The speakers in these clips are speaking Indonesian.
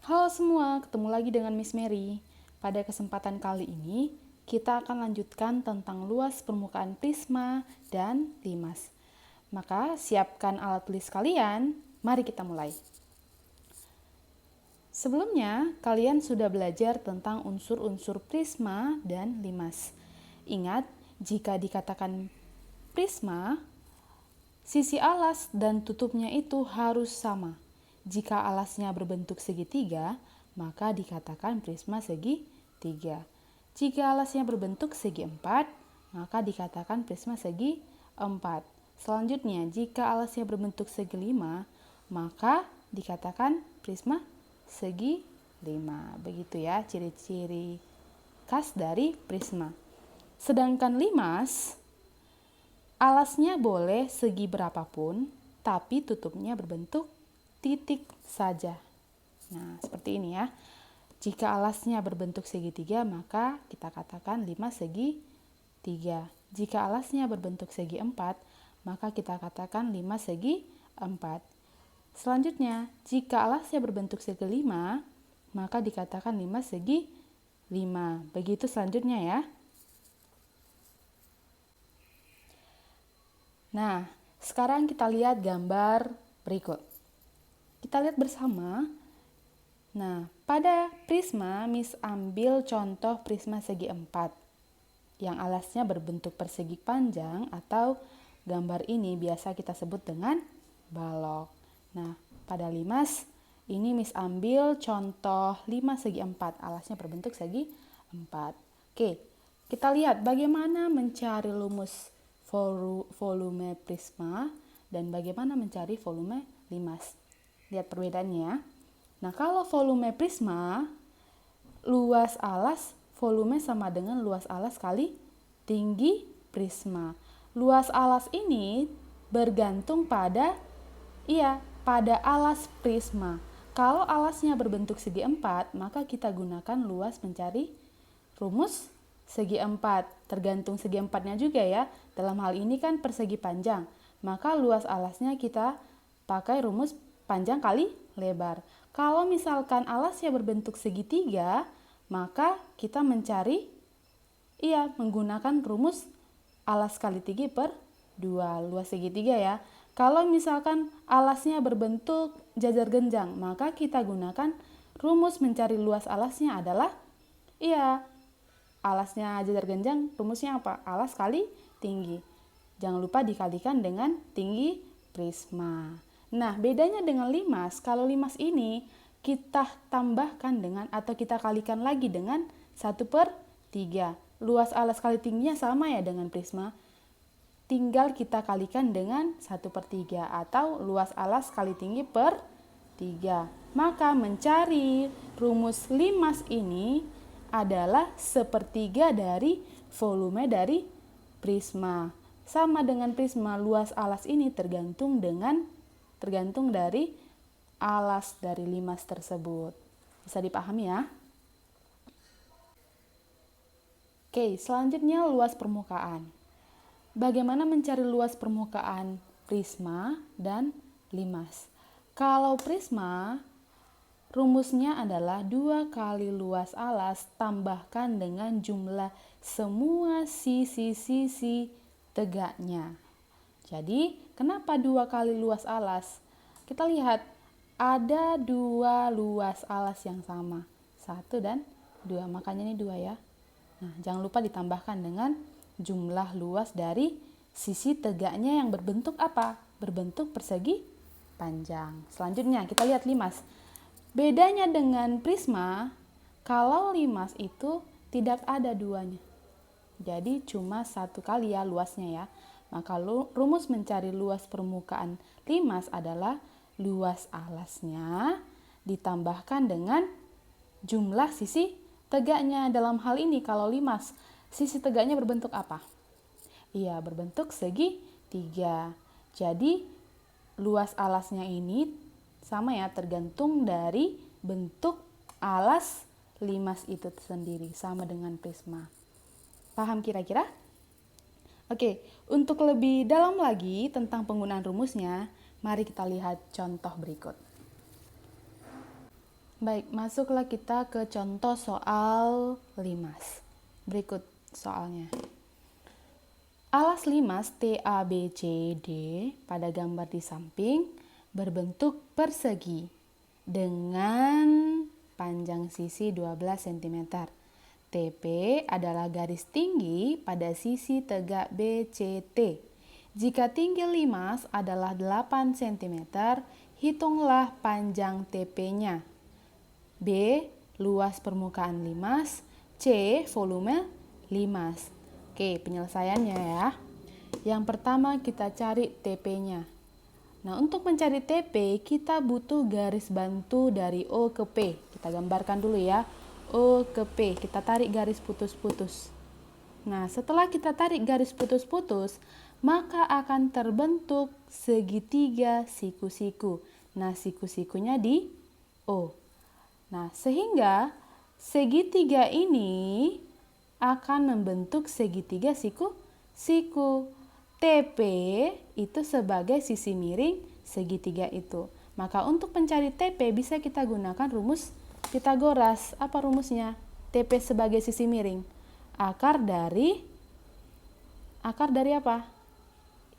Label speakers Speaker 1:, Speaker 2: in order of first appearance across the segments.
Speaker 1: Halo semua, ketemu lagi dengan Miss Mary. Pada kesempatan kali ini, kita akan lanjutkan tentang luas permukaan prisma dan limas. Maka, siapkan alat tulis kalian, mari kita mulai. Sebelumnya, kalian sudah belajar tentang unsur-unsur prisma dan limas. Ingat, jika dikatakan prisma, sisi alas dan tutupnya itu harus sama. Jika alasnya berbentuk segitiga, maka dikatakan prisma segitiga. Jika alasnya berbentuk segi empat, maka dikatakan prisma segi empat. Selanjutnya, jika alasnya berbentuk segi lima, maka dikatakan prisma segi lima. Begitu ya, ciri-ciri khas dari prisma. Sedangkan limas, alasnya boleh segi berapapun, tapi tutupnya berbentuk titik saja. Nah, seperti ini ya. Jika alasnya berbentuk segitiga, maka kita katakan limas segitiga. Jika alasnya berbentuk segi empat, maka kita katakan limas segi empat. Selanjutnya, jika alasnya berbentuk segi lima, maka dikatakan limas segi lima. Begitu selanjutnya ya. Nah, sekarang kita lihat gambar berikut. Kita lihat bersama. Nah, pada prisma, Miss ambil contoh prisma segi empat yang alasnya berbentuk persegi panjang atau gambar ini biasa kita sebut dengan balok. Nah, pada limas ini Miss ambil contoh limas segi empat, alasnya berbentuk segi empat. Oke, kita lihat bagaimana mencari rumus volume prisma dan bagaimana mencari volume limas. Lihat perbedaannya. Nah, kalau volume prisma, luas alas volume sama dengan luas alas kali tinggi prisma. Luas alas ini bergantung pada alas prisma. Kalau alasnya berbentuk segi empat, maka kita gunakan luas mencari rumus segi empat. Tergantung segi empatnya juga ya. Dalam hal ini kan persegi panjang. Maka luas alasnya kita pakai rumus panjang kali lebar. Kalau misalkan alasnya berbentuk segitiga, maka kita mencari menggunakan rumus alas kali tinggi per 2, luas segitiga ya. Kalau misalkan alasnya berbentuk jajar genjang, maka kita gunakan rumus mencari luas alasnya adalah alasnya jajar genjang, rumusnya apa? Alas kali tinggi. Jangan lupa dikalikan dengan tinggi prisma. Nah, bedanya dengan limas, kalau limas ini kita tambahkan dengan atau kita kalikan lagi dengan 1/3. Luas alas kali tingginya sama ya dengan prisma. Tinggal kita kalikan dengan 1/3 atau luas alas kali tinggi per 3. Maka mencari rumus limas ini adalah 1/3 dari volume dari prisma. Sama dengan prisma, luas alas ini tergantung dari alas dari limas tersebut. Bisa dipahami ya? Oke, selanjutnya luas permukaan. Bagaimana mencari luas permukaan prisma dan limas? Kalau prisma, rumusnya adalah 2 kali luas alas tambahkan dengan jumlah semua sisi-sisi tegaknya. Jadi, kenapa 2 kali luas alas? Kita lihat, ada 2 luas alas yang sama. 1 dan 2, makanya ini 2 ya. Nah, jangan lupa ditambahkan dengan jumlah luas dari sisi tegaknya yang berbentuk apa? Berbentuk persegi panjang. Selanjutnya, kita lihat limas. Bedanya dengan prisma, kalau limas itu tidak ada duanya. Jadi cuma 1 kali ya luasnya ya. Maka rumus mencari luas permukaan limas adalah luas alasnya ditambahkan dengan jumlah sisi tegaknya. Dalam hal ini kalau limas, sisi tegaknya berbentuk apa? Iya, berbentuk segitiga. Jadi luas alasnya ini sama ya, tergantung dari bentuk alas limas itu sendiri, sama dengan prisma. Paham kira-kira? Oke, untuk lebih dalam lagi tentang penggunaan rumusnya, mari kita lihat contoh berikut. Baik, masuklah kita ke contoh soal limas. Berikut soalnya. Alas limas TABCD pada gambar di samping berbentuk persegi dengan panjang sisi 12 cm. TP adalah garis tinggi pada sisi tegak BCT. Jika tinggi limas adalah 8 cm, hitunglah panjang TP-nya. B. Luas permukaan limas. C. Volume limas. Oke, penyelesaiannya ya. Yang pertama kita cari TP-nya. Nah, untuk mencari TP, kita butuh garis bantu dari O ke P. Kita gambarkan dulu ya. O ke P, kita tarik garis putus-putus. Nah, setelah kita tarik garis putus-putus, maka akan terbentuk segitiga siku-siku. Nah, siku-sikunya di O. Nah, sehingga segitiga ini akan membentuk segitiga siku-siku. TP itu sebagai sisi miring segitiga itu. Maka untuk mencari TP bisa kita gunakan rumus Pitagoras. Apa rumusnya? TP sebagai sisi miring. Akar dari apa?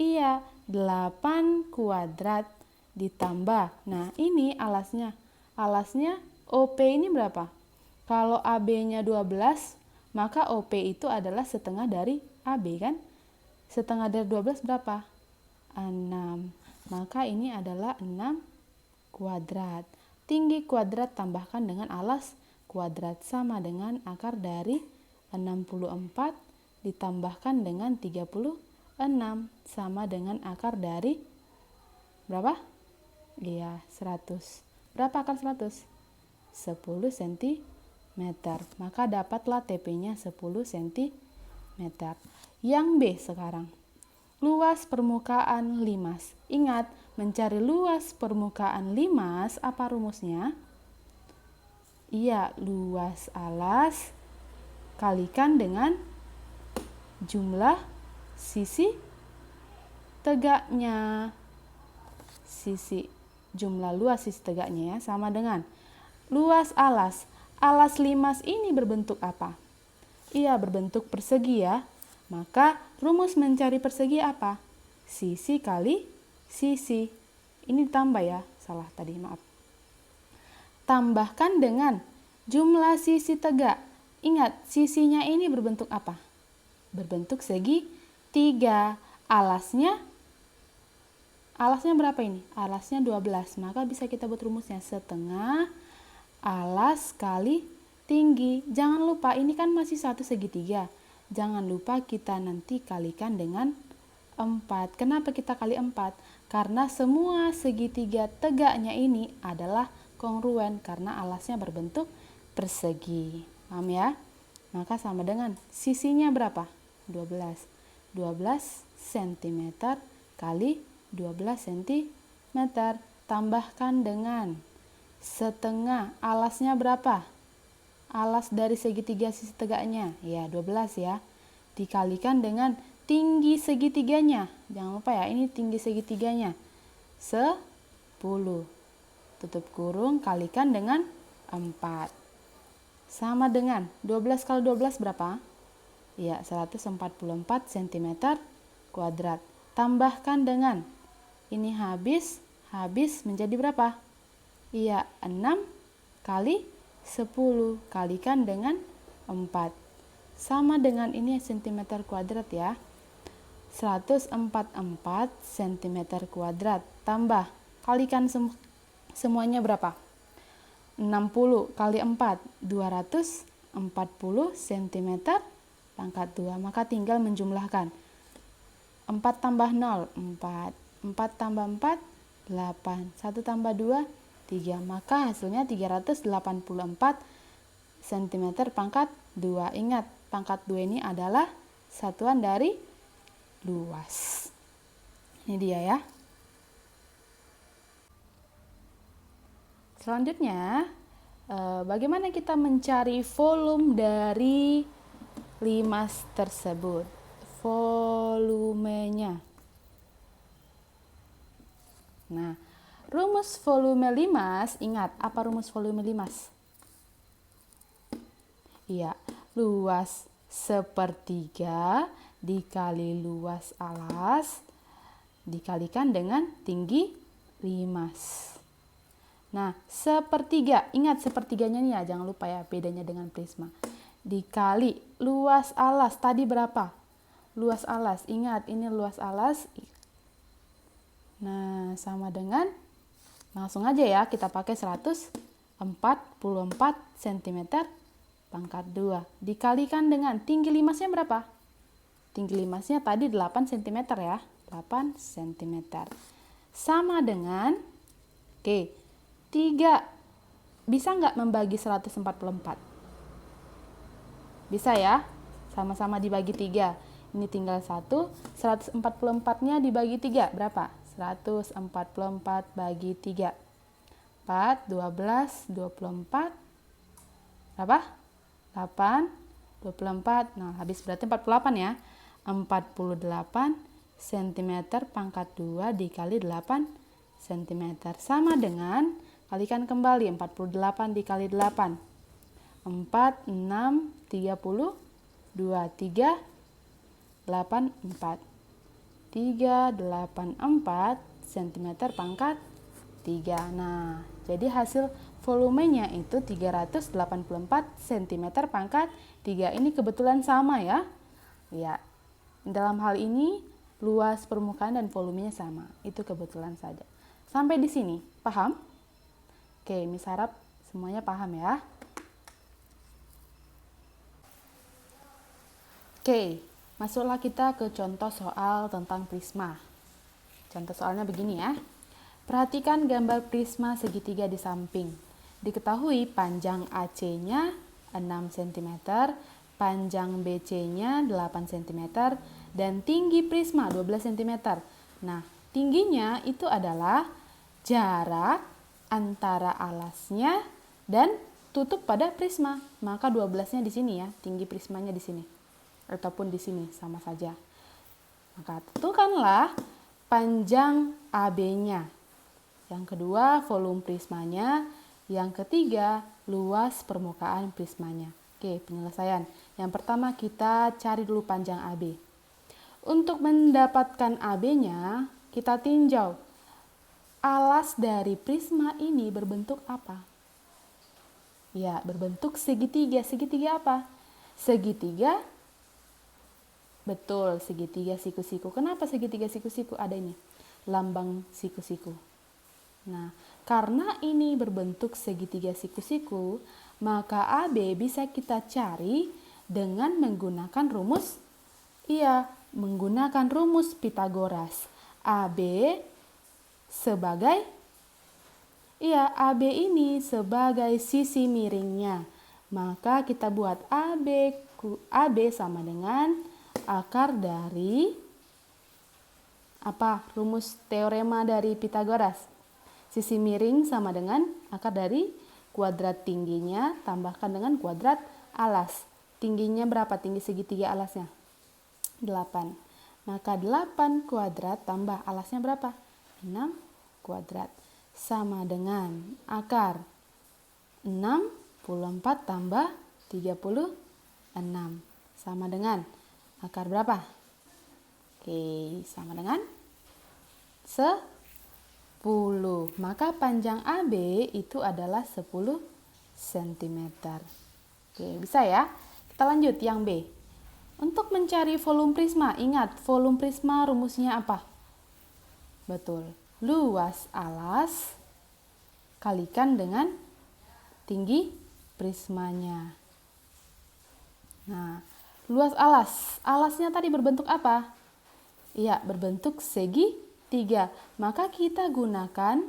Speaker 1: Iya, 8 kuadrat ditambah. Nah, ini alasnya. Alasnya OP ini berapa? Kalau AB-nya 12, maka OP itu adalah setengah dari AB kan? Setengah dari 12 berapa? 6. Maka ini adalah 6 kuadrat. Tinggi kuadrat tambahkan dengan alas kuadrat sama dengan akar dari 64 ditambahkan dengan 36 sama dengan akar dari berapa? Iya, 100. Berapa akar 100? 10 cm. Maka dapatlah TP-nya 10 cm. Yang B sekarang. Luas permukaan limas. Ingat, mencari luas permukaan limas, apa rumusnya? Iya, luas alas kalikan dengan jumlah sisi tegaknya. Jumlah luas sisi tegaknya ya, sama dengan luas alas. Alas limas ini berbentuk apa? Iya, berbentuk persegi ya. Maka rumus mencari persegi apa? Sisi kali sisi. Ini ditambah ya, salah tadi, maaf. Tambahkan dengan jumlah sisi tegak. Ingat, sisinya ini berbentuk apa? Berbentuk segi 3. Alasnya berapa ini? Alasnya 12. Maka bisa kita buat rumusnya setengah alas kali tinggi. Jangan lupa ini kan masih satu segitiga. Jangan lupa kita nanti kalikan dengan 4. Kenapa kita kali 4? Karena semua segitiga tegaknya ini adalah kongruen karena alasnya berbentuk persegi. Paham ya? Maka sama dengan sisinya berapa? 12. 12 cm kali 12 cm. Tambahkan dengan setengah. Alasnya berapa? Alas dari segitiga sisi tegaknya, ya 12 ya. Dikalikan dengan tinggi segitiganya. Jangan lupa ya, ini tinggi segitiganya. 10. Tutup kurung, kalikan dengan 4. Sama dengan 12 kali 12 berapa? Ya, 144 cm kuadrat. Tambahkan dengan, ini habis menjadi berapa? Iya, 6 kali 10 kalikan dengan 4 sama dengan ini cm kuadrat ya, 144 cm kuadrat tambah kalikan semuanya berapa? 60 kali 4 240 cm pangkat 2. Maka tinggal menjumlahkan 4 tambah 0 4 tambah 4 8 1 tambah 2 3, maka hasilnya 384 cm pangkat 2. Ingat, pangkat 2 ini adalah satuan dari luas. Ini dia ya. Selanjutnya, bagaimana kita mencari volume dari limas tersebut? Volumenya. Nah, rumus volume limas, ingat apa rumus volume limas? Iya, luas sepertiga dikali luas alas dikalikan dengan tinggi limas. Nah, sepertiga, ingat sepertiganya nih ya, jangan lupa ya bedanya dengan prisma. Dikali luas alas, tadi berapa? Luas alas, ingat ini luas alas. Nah, sama dengan, langsung aja ya kita pakai 144 cm pangkat 2. Dikalikan dengan tinggi limasnya berapa? Tinggi limasnya tadi 8 cm ya, 8 cm. Sama dengan, oke, 3 bisa nggak membagi 144? Bisa ya, sama-sama dibagi 3. Ini tinggal 1, 144-nya dibagi 3, berapa? 144 bagi 3. 4, 12, 24, berapa? 8, 24, nah habis berarti 48 ya. 48 cm pangkat 2 dikali 8 cm. Sama dengan, kalikan kembali 48 dikali 8. 4, 6, 30, 2, 3, 8, 4. 384 cm pangkat 3. Nah, jadi hasil volumenya itu 384 cm pangkat 3. Ini kebetulan sama ya. Ya, dalam hal ini luas permukaan dan volumenya sama. Itu kebetulan saja. Sampai di sini, paham? Oke, Miss harap semuanya paham ya. Oke, masuklah kita ke contoh soal tentang prisma. Contoh soalnya begini ya. Perhatikan gambar prisma segitiga di samping. Diketahui panjang AC-nya 6 cm, panjang BC-nya 8 cm, dan tinggi prisma 12 cm. Nah, tingginya itu adalah jarak antara alasnya dan tutup pada prisma. Maka 12-nya di sini ya, tinggi prismanya di sini. Ataupun di sini sama saja. Maka tentukanlah panjang AB-nya. Yang kedua, volume prismanya. Yang ketiga, luas permukaan prismanya. Oke, penyelesaian. Yang pertama kita cari dulu panjang AB. Untuk mendapatkan AB-nya, kita tinjau. Alas dari prisma ini berbentuk apa? Ya, berbentuk segitiga. Segitiga apa? Segitiga. Betul, segitiga siku-siku. Kenapa segitiga siku-siku? Ada ini, lambang siku-siku. Nah, karena ini berbentuk segitiga siku-siku, maka AB bisa kita cari dengan menggunakan rumus, menggunakan rumus Pitagoras. AB sebagai, AB ini sebagai sisi miringnya. Maka kita buat AB sama dengan akar dari apa? Rumus teorema dari Pitagoras. Sisi miring sama dengan akar dari kuadrat tingginya tambahkan dengan kuadrat alas. Tingginya berapa? Tinggi segitiga alasnya? 8. Maka 8 kuadrat tambah alasnya berapa? 6 kuadrat. Sama dengan akar 64 tambah 36. Sama dengan akar berapa? Oke, sama dengan 10. Maka panjang AB itu adalah 10 cm. Oke, bisa ya? Kita lanjut yang B. Untuk mencari volume prisma, ingat volume prisma rumusnya apa? Betul, luas alas kalikan dengan tinggi prismanya. Nah, luas alas. Alasnya tadi berbentuk apa? Iya, berbentuk segitiga. Maka kita gunakan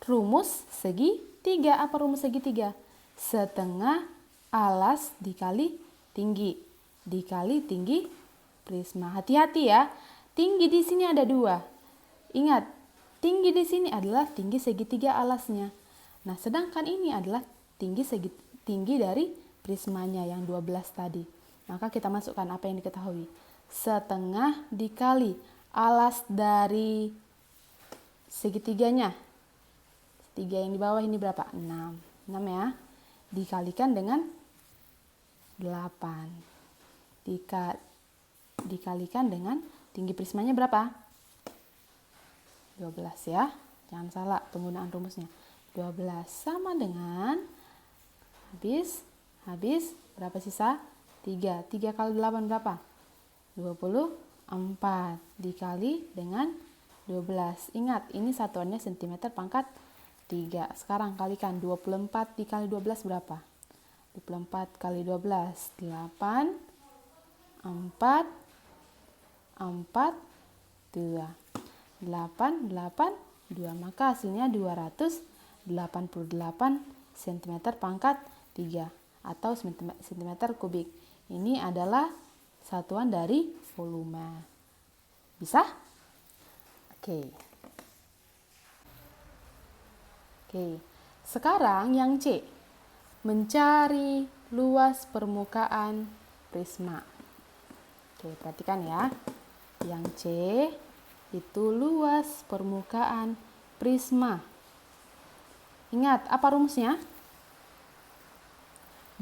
Speaker 1: rumus segitiga. Apa rumus segitiga? Setengah alas dikali tinggi. Dikali tinggi prisma. Hati-hati ya. Tinggi di sini ada 2. Ingat, tinggi di sini adalah tinggi segitiga alasnya. Nah, sedangkan ini adalah tinggi dari prismanya yang 12 tadi. Maka kita masukkan apa yang diketahui. Setengah dikali alas dari segitiganya. Segitiga yang di bawah ini berapa? 6. 6 ya. Dikalikan dengan 8. Dikalikan dengan tinggi prismanya berapa? 12 ya. Jangan salah penggunaan rumusnya. 12 sama dengan habis berapa sisa? 3. 3 kali 8 berapa? 24 dikali dengan 12. Ingat, ini satuannya cm pangkat 3. Sekarang kalikan 24 dikali 12 berapa? 24 kali 12 8 4 4 2 8 8 2, maka hasilnya 288 cm pangkat 3 atau cm kubik. Ini adalah satuan dari volume. Bisa? Oke. Sekarang yang C. Mencari luas permukaan prisma. Oke, perhatikan ya. Yang C itu luas permukaan prisma. Ingat, apa rumusnya?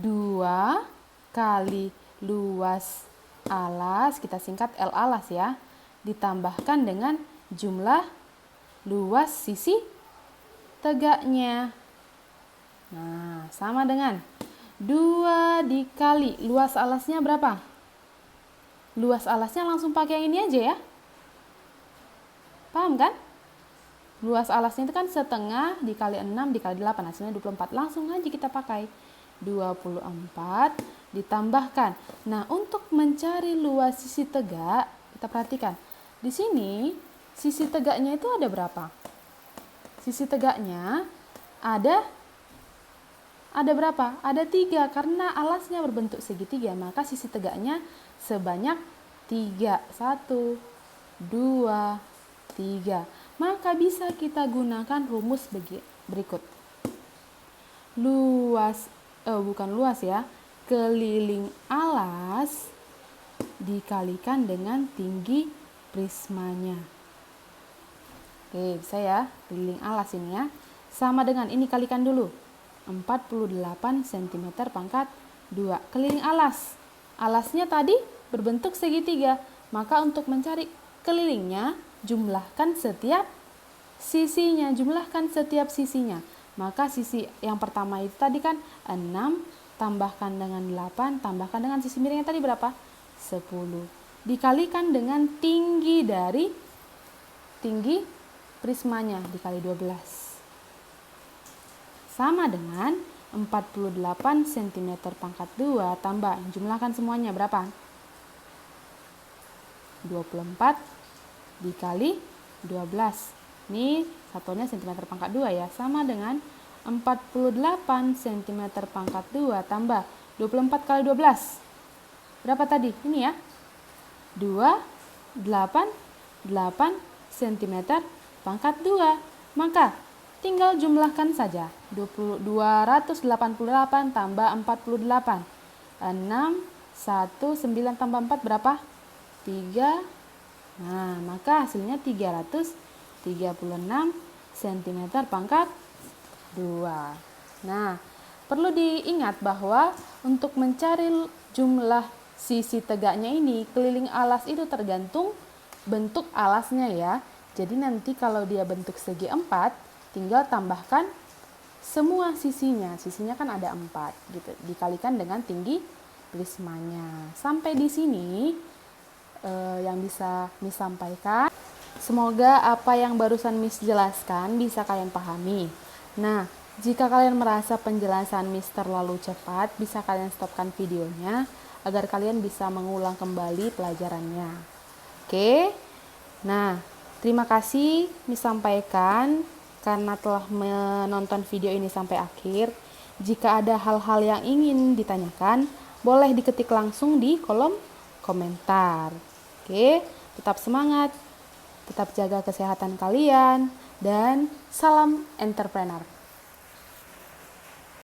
Speaker 1: 2 kali luas alas, kita singkat L alas ya, ditambahkan dengan jumlah luas sisi tegaknya. Nah, sama dengan 2 dikali luas alasnya berapa? Luas alasnya langsung pakai yang ini aja ya. Paham kan? Luas alasnya itu kan setengah dikali 6 dikali 8, hasilnya 24. Langsung aja kita pakai 24 ditambahkan. Nah, untuk mencari luas sisi tegak, kita perhatikan. Di sini sisi tegaknya itu ada berapa? Sisi tegaknya ada berapa? Ada 3, karena alasnya berbentuk segitiga, maka sisi tegaknya sebanyak 3. 1, 2, 3. Maka bisa kita gunakan rumus berikut. Keliling alas dikalikan dengan tinggi prismanya. Oke, bisa ya, keliling alas ini ya. Sama dengan ini, kalikan dulu. 48 cm pangkat 2. Keliling alas. Alasnya tadi berbentuk segitiga. Maka untuk mencari kelilingnya, jumlahkan setiap sisinya. Maka sisi yang pertama itu tadi kan 6, tambahkan dengan 8, tambahkan dengan sisi miringnya tadi berapa? 10. Dikalikan dengan tinggi prismanya dikali 12. Sama dengan 48 cm pangkat 2 tambah, jumlahkan semuanya berapa? 24 dikali 12. Ini satunya cm pangkat 2 ya, sama dengan 48 cm pangkat 2 tambah 24 kali 12. Berapa tadi? Ini ya. 288 cm pangkat 2. Maka tinggal jumlahkan saja. 288 tambah 48. 6, 1, 9 tambah 4 berapa? 3. Nah, maka hasilnya 336 cm pangkat 2. Nah, perlu diingat bahwa untuk mencari jumlah sisi tegaknya ini, keliling alas itu tergantung bentuk alasnya ya. Jadi nanti kalau dia bentuk segi 4, tinggal tambahkan semua sisinya. Sisinya kan ada 4 gitu. Dikalikan dengan tinggi prismanya. Sampai di sini yang bisa Miss sampaikan. Semoga apa yang barusan Miss jelaskan bisa kalian pahami. Nah, jika kalian merasa penjelasan Miss terlalu cepat, bisa kalian stopkan videonya agar kalian bisa mengulang kembali pelajarannya. Oke. Nah, terima kasih Miss sampaikan karena telah menonton video ini sampai akhir. Jika ada hal-hal yang ingin ditanyakan, boleh diketik langsung di kolom komentar. Oke, tetap semangat, tetap jaga kesehatan kalian, dan salam entrepreneur.